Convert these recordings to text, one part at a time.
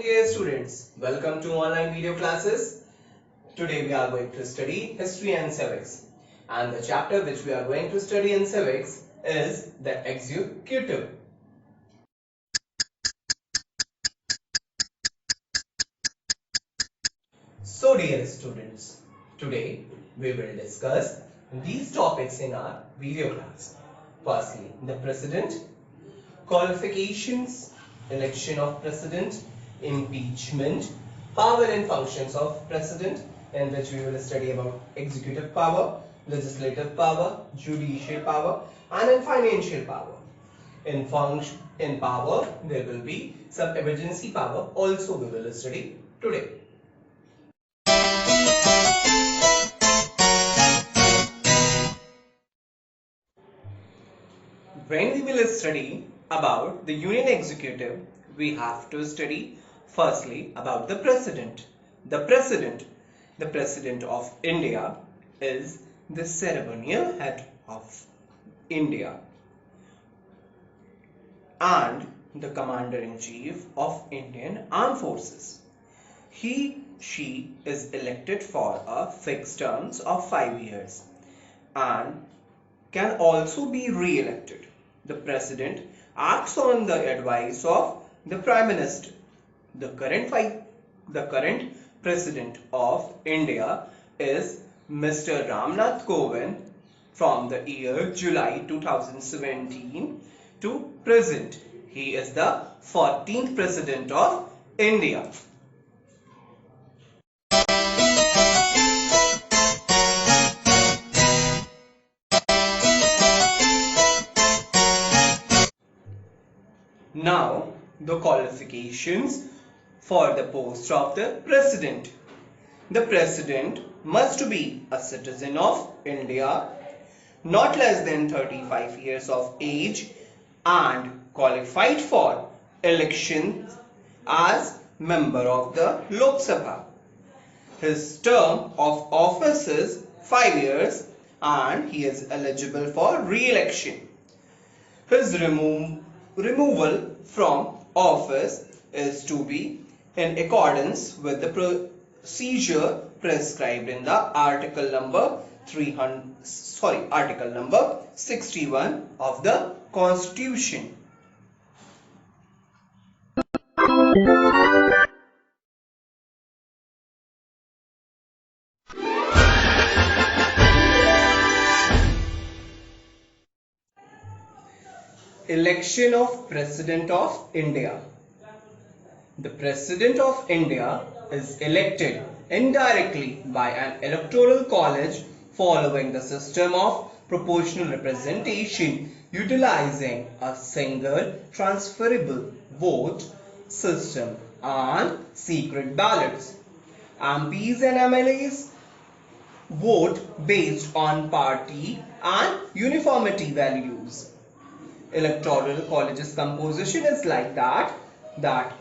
Dear students, welcome to online video classes. Today we are going to study history and civics, and the chapter which we are going to study in civics is the executive. So dear students, today we will discuss these topics in our video class. Firstly, the president, qualifications, election of president, impeachment, power and functions of president, in which we will study about executive power, legislative power, judicial power, and in financial power. In power, there will be some emergency power also we will study today. When we will study about the Union Executive, we have to study firstly about the President. The President of India is the ceremonial head of India and the Commander-in-Chief of Indian Armed Forces. She is elected for a fixed terms of 5 years and can also be re-elected. The President acts on the advice of the Prime Minister. The current President of India is Mr. Ramnath Kovind from the year July 2017 to present. He is the 14th President of India. Now, the qualifications for the post of the President. The President must be a citizen of India, not less than 35 years of age, and qualified for elections as member of the Lok Sabha. His term of office is 5 years and he is eligible for re-election. His removal from office is to be in accordance with the procedure prescribed in the article number 61 of the Constitution. Election of President of India. The President of India is elected indirectly by an electoral college following the system of proportional representation, utilizing a single transferable vote system and secret ballots. MPs and MLAs vote based on party and uniformity values. Electoral college's composition is like that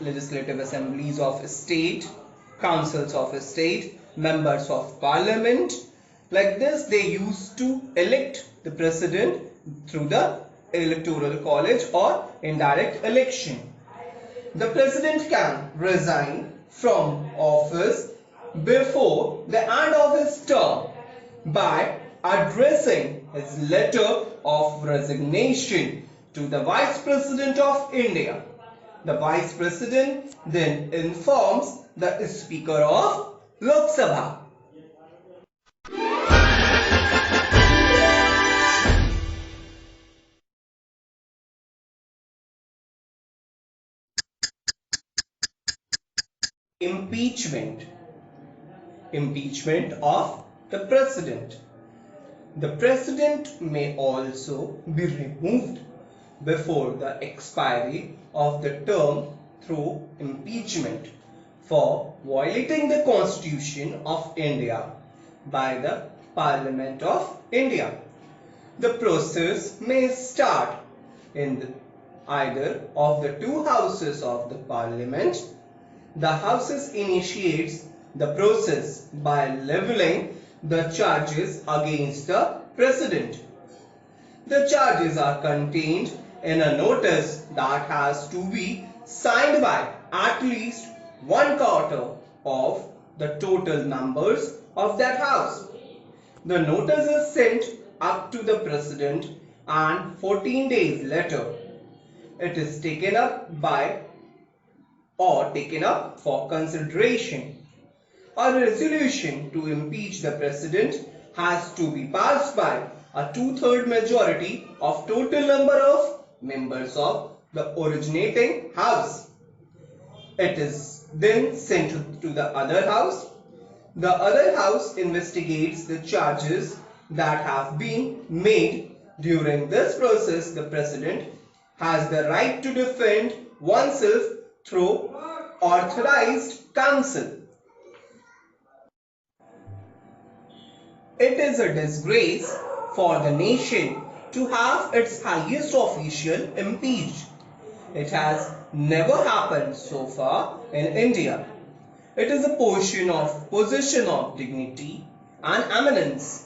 legislative assemblies of state, councils of state, members of parliament, like this they used to elect the president through the electoral college or indirect election. The president can resign from office before the end of his term by addressing his letter of resignation to the Vice President of India. The Vice President then informs the Speaker of Lok Sabha. Impeachment. Impeachment of the President. The President may also be removed before the expiry of the term through impeachment for violating the Constitution of India by the Parliament of India. The process may start in either of the two houses of the Parliament. The houses initiates the process by levelling the charges against the President. The charges are contained in a notice that has to be signed by at least 1/4 of the total members of that house. The notice is sent up to the president and 14 days later it is taken up for consideration. A resolution to impeach the president has to be passed by a 2/3 majority of total number of members of the originating house. It is then sent to the other house. The other house investigates the charges that have been made. During this process, the president has the right to defend oneself through authorized counsel. It is a disgrace for the nation to have its highest official impeached. It has never happened so far in India. It is a position of dignity and eminence.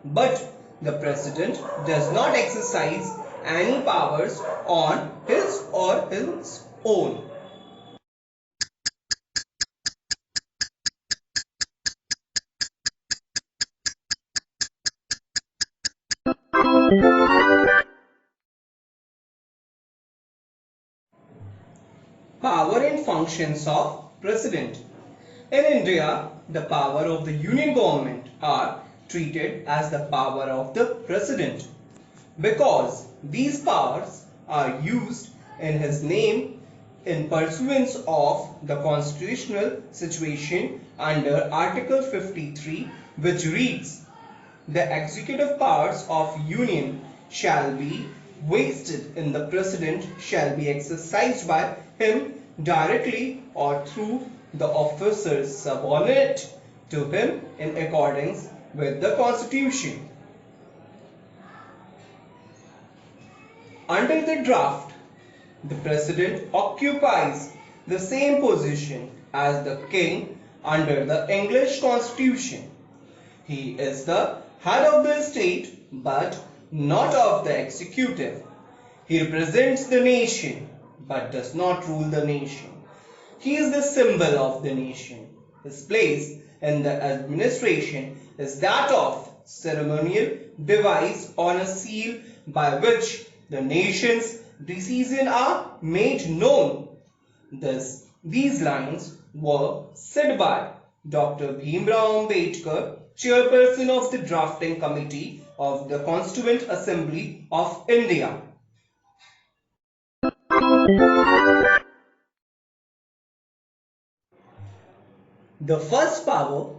But the president does not exercise any powers on his or his own. Power and functions of President. In India, the power of the Union government are treated as the power of the President because these powers are used in his name in pursuance of the constitutional situation under Article 53, which reads, "The executive powers of Union shall be vested in the President shall be exercised by him directly or through the officers subordinate to him in accordance with the Constitution." Under the draft, the President occupies the same position as the King under the English Constitution. He is the head of the state but not of the executive. He represents the nation but does not rule the nation. He is the symbol of the nation. His place in the administration is that of ceremonial device on a seal by which the nation's decisions are made known. These lines were said by Dr. Bhimrao Ambedkar, chairperson of the drafting committee of the Constituent Assembly of India. The first power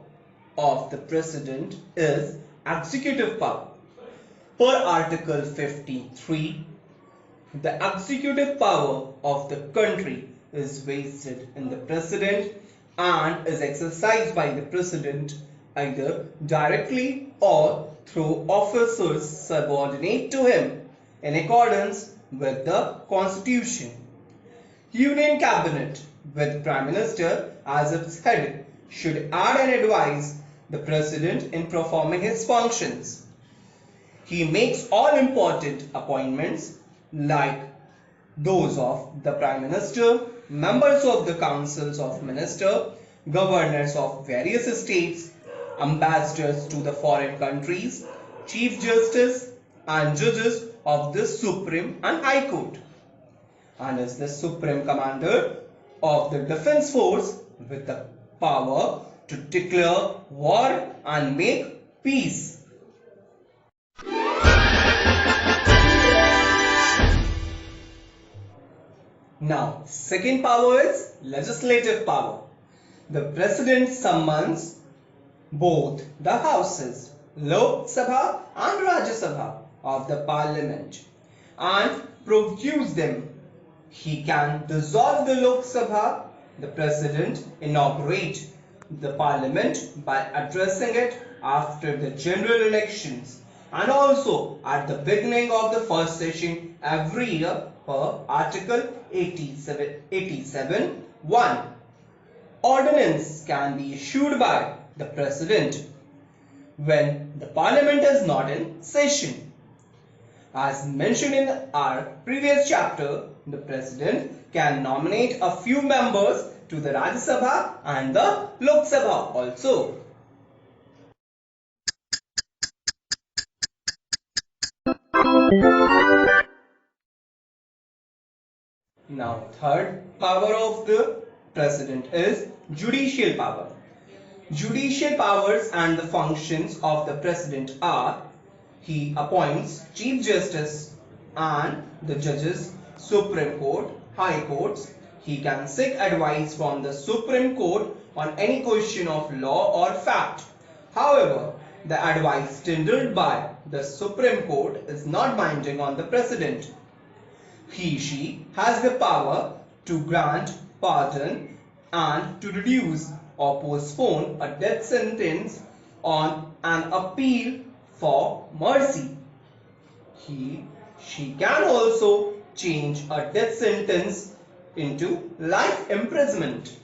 of the president is executive power. Per Article 53, the executive power of the country is vested in the president and is exercised by the president either directly or through officers subordinate to him in accordance with the Constitution. Union Cabinet with Prime Minister as its head should aid and advise the president in performing his functions. He makes all important appointments like those of the Prime Minister, members of the councils of ministers, governors of various states, ambassadors to the foreign countries, chief justice and judges of the Supreme and High Court, and is the supreme commander of the defense force with the power to declare war and make peace. Now, second power is legislative power. The president summons both the houses, Lok Sabha and Rajya Sabha of the parliament and produce them. He can dissolve the Lok Sabha. The president inaugurates the parliament by addressing it after the general elections and also at the beginning of the first session every year per Article 87(1). Ordinance can be issued by the president when the parliament is not in session. As mentioned in our previous chapter, the President can nominate a few members to the Rajya Sabha and the Lok Sabha also. Now, third power of the President is judicial power. Judicial powers and the functions of the President are: he appoints Chief Justice and the judges, Supreme Court, High Courts. He can seek advice from the Supreme Court on any question of law or fact. However, the advice tendered by the Supreme Court is not binding on the President. He/she has the power to grant pardon and to reduce or postpone a death sentence on an appeal for mercy. He/she can also change a death sentence into life imprisonment.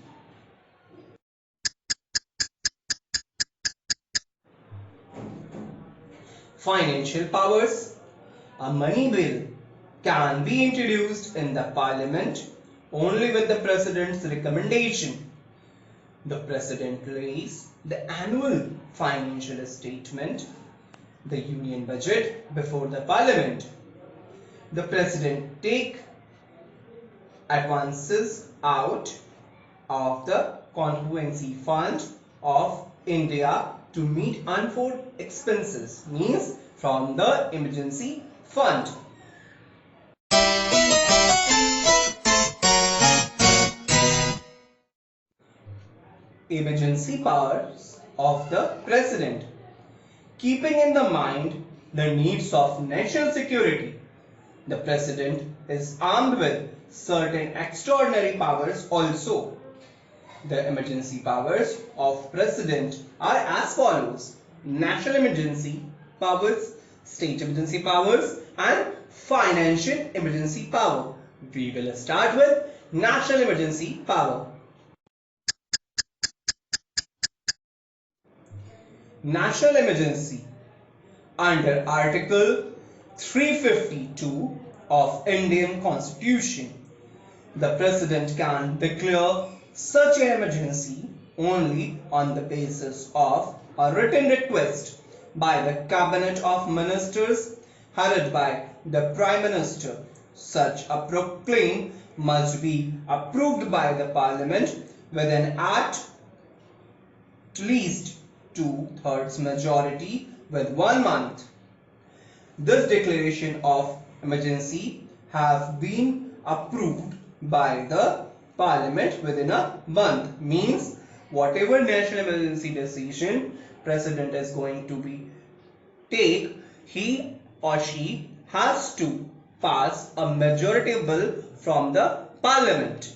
Financial powers. A money bill can be introduced in the Parliament only with the President's recommendation. The President lays the annual financial statement, the Union budget, before the Parliament. The President takes advances out of the Constituency Fund of India to meet unforeseen expenses, means from the emergency fund. Emergency powers of the President. Keeping in the mind the needs of national security, the President is armed with certain extraordinary powers also. The emergency powers of President are as follows: national emergency powers, state emergency powers, and financial emergency power. We will start with national emergency power. National emergency. Under Article 352 of Indian Constitution, the President can declare such an emergency only on the basis of a written request by the Cabinet of Ministers headed by the Prime Minister. Such a proclaim must be approved by the Parliament with an at least 2/3 majority with 1 month. This declaration of emergency have been approved by the Parliament within a month, means whatever national emergency decision President is going to take, he or she has to pass a majority bill from the Parliament.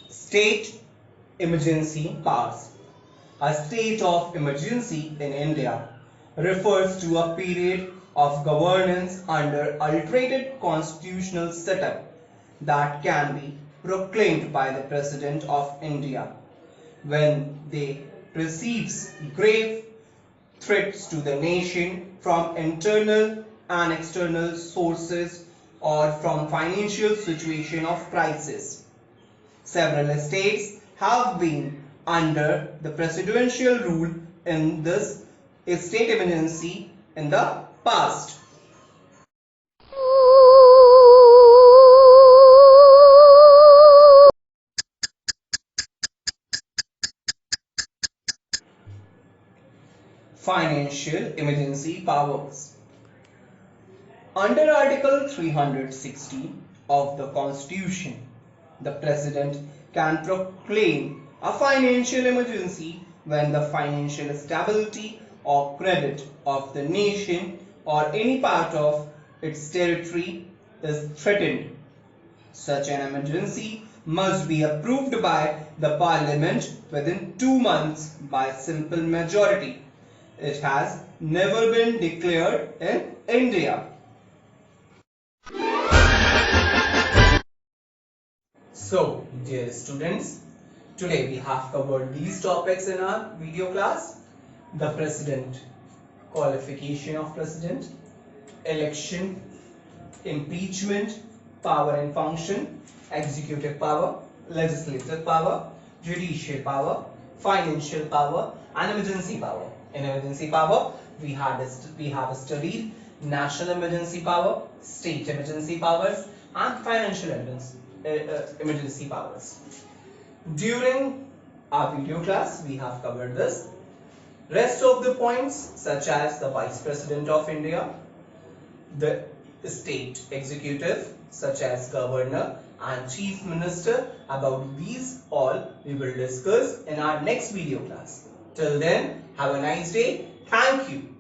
State emergency powers. A state of emergency in India refers to a period of governance under altered constitutional setup that can be proclaimed by the President of India when they perceives grave threats to the nation from internal and external sources or from financial situation of crisis. Several states have been under the presidential rule in this state emergency in the past. Financial emergency powers. Under Article 360 of the Constitution, the President can proclaim a financial emergency when the financial stability or credit of the nation or any part of its territory is threatened. Such an emergency must be approved by the Parliament within 2 months by simple majority. It has never been declared in India. So, dear students, Today we have covered these topics in our video class: the president, qualification of president, election, impeachment, power and function, executive power, legislative power, judicial power, financial power, and emergency power. In emergency power, we have studied national emergency power, state emergency powers, and financial emergency powers. During our video class, we have covered this. Rest of the points, such as the Vice President of India, the state executive, such as Governor and Chief Minister, about these all we will discuss in our next video class. Till then, have a nice day. Thank you.